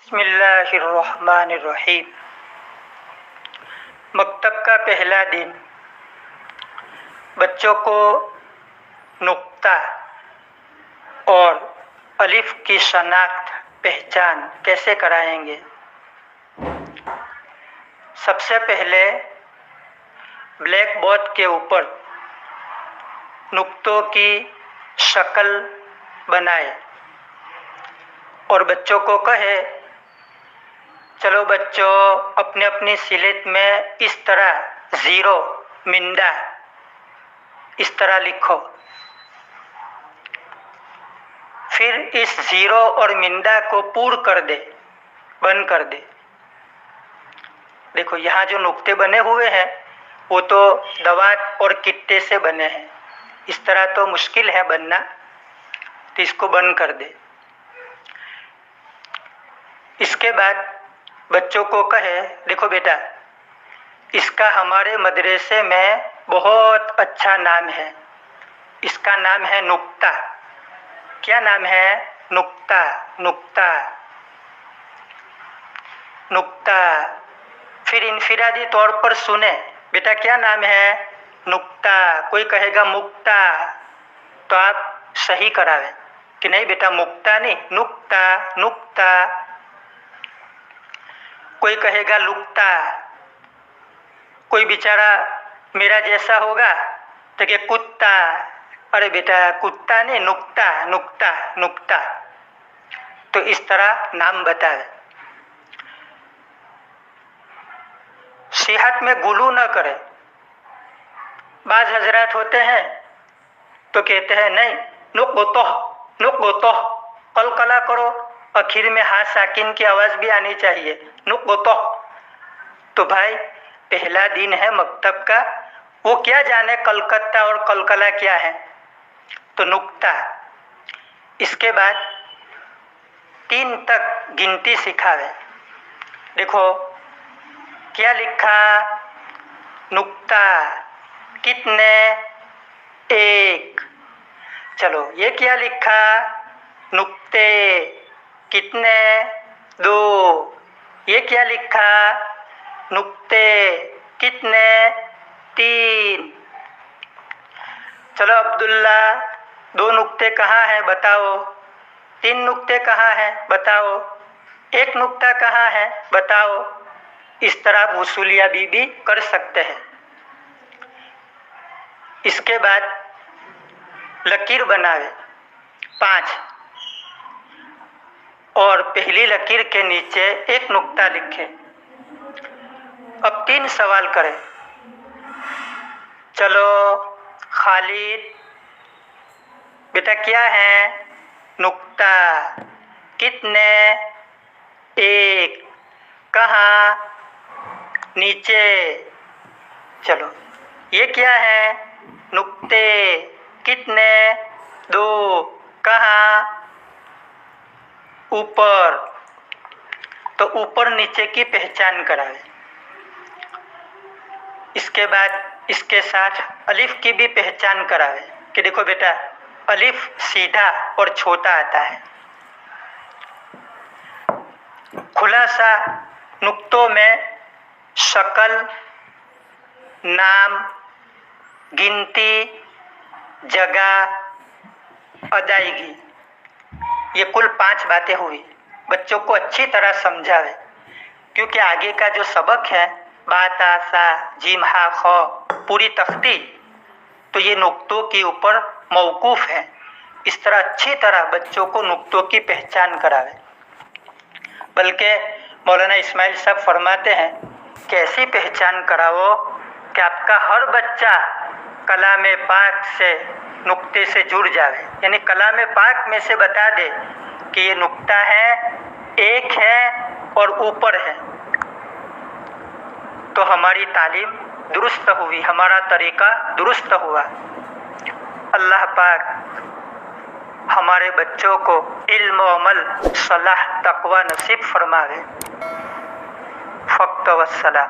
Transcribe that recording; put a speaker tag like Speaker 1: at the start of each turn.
Speaker 1: बिस्मिल्लाहिर्रहमानिर्रहीम। मकतब का पहला दिन। बच्चों को नुक्ता और अलिफ की शनाख्त पहचान कैसे कराएंगे? सबसे पहले ब्लैक बोर्ड के ऊपर नुक्तों की शक्ल बनाए और बच्चों को कहे, चलो बच्चों अपने अपनी स्लेट में इस तरह ज़ीरो मिंदा इस तरह लिखो। फिर इस ज़ीरो और मिंदा को पूर्ण कर दे, बंद कर दे। देखो यहाँ जो नुक्ते बने हुए हैं वो तो दवात और किट्टे से बने हैं, इस तरह तो मुश्किल है बनना, तो इसको बंद कर दे। इसके बाद बच्चों को कहे, देखो बेटा इसका हमारे मदरसे में बहुत अच्छा नाम है, इसका नाम है नुक्ता। क्या नाम है? नुक्ता। नुक्ता नुक्ता। फिर इनफिरादी तौर पर सुने, बेटा क्या नाम है? नुक्ता। कोई कहेगा मुक्ता, तो आप सही करावें कि नहीं बेटा मुक्ता नहीं, नुक्ता नुक्ता। कोई कहेगा लुक्ता, कोई बेचारा मेरा जैसा होगा तो कि कुत्ता, अरे बेटा कुत्ता नहीं, नुक्ता नुक्ता नुक्ता। तो इस तरह नाम बताए। सेहत में गुलू न करे। बाज हजरात होते हैं तो कहते हैं नहीं नुक गोतो कलकला करो, आखिर में हाँ साकिन की आवाज़ भी आनी चाहिए, नुक गोतो। तो भाई पहला दिन है मकतब का, वो क्या जाने कलकत्ता और कलकला क्या है, तो नुक्ता। इसके बाद 3 तक गिनती सिखावे। देखो क्या लिखा? नुक्ता। कितने? 1। चलो ये क्या लिखा? नुक्ते। कितने? 2। ये क्या लिखा? नुक्ते। कितने? 3। चलो अब्दुल्ला 2 नुक्ते कहाँ हैं बताओ, 3 नुक्ते कहाँ हैं बताओ, 1 नुक्ता कहाँ है बताओ। इस तरह वसूलिया भी कर सकते हैं। इसके बाद लकीर बनावे 5 और पहली लकीर के नीचे 1 नुक्ता लिखे। अब 3 सवाल करें। चलो खालिद बेटा क्या है? नुक्ता। कितने? 1। कहाँ? नीचे। चलो ये क्या है? नुक्ते। कितने? 2। कहाँ? ऊपर। तो ऊपर नीचे की पहचान करावे। इसके बाद इसके साथ अलिफ की भी पहचान करावे कि देखो बेटा अलिफ सीधा और छोटा आता है। खुलासा नुक्तों में शक्ल, नाम, गिनती, जगह, अदायगी, ये कुल 5 बातें हुई। बच्चों को अच्छी तरह समझावे, क्योंकि आगे का जो सबक है बाता सा जीम हा खो पूरी तख्ती, तो ये नुक्तों के ऊपर मौकूफ़ है। इस तरह अच्छी तरह बच्चों को नुक्तों की पहचान करावे। बल्कि मौलाना इस्माइल साहब फरमाते हैं कि ऐसी पहचान कराओ कि आपका हर बच्चा कलाम पाक से नुक्ते से जुड़ जाए, यानी कलाम पाक में से बता दे कि ये नुक्ता है, 1 है और ऊपर है। तो हमारी तालीम दुरुस्त हुई, हमारा तरीका दुरुस्त हुआ। अल्लाह पाक हमारे बच्चों को इल्म व अमल, सलाह, तक़वा नसीब फरमावे। फ़क्त वस्सलाम।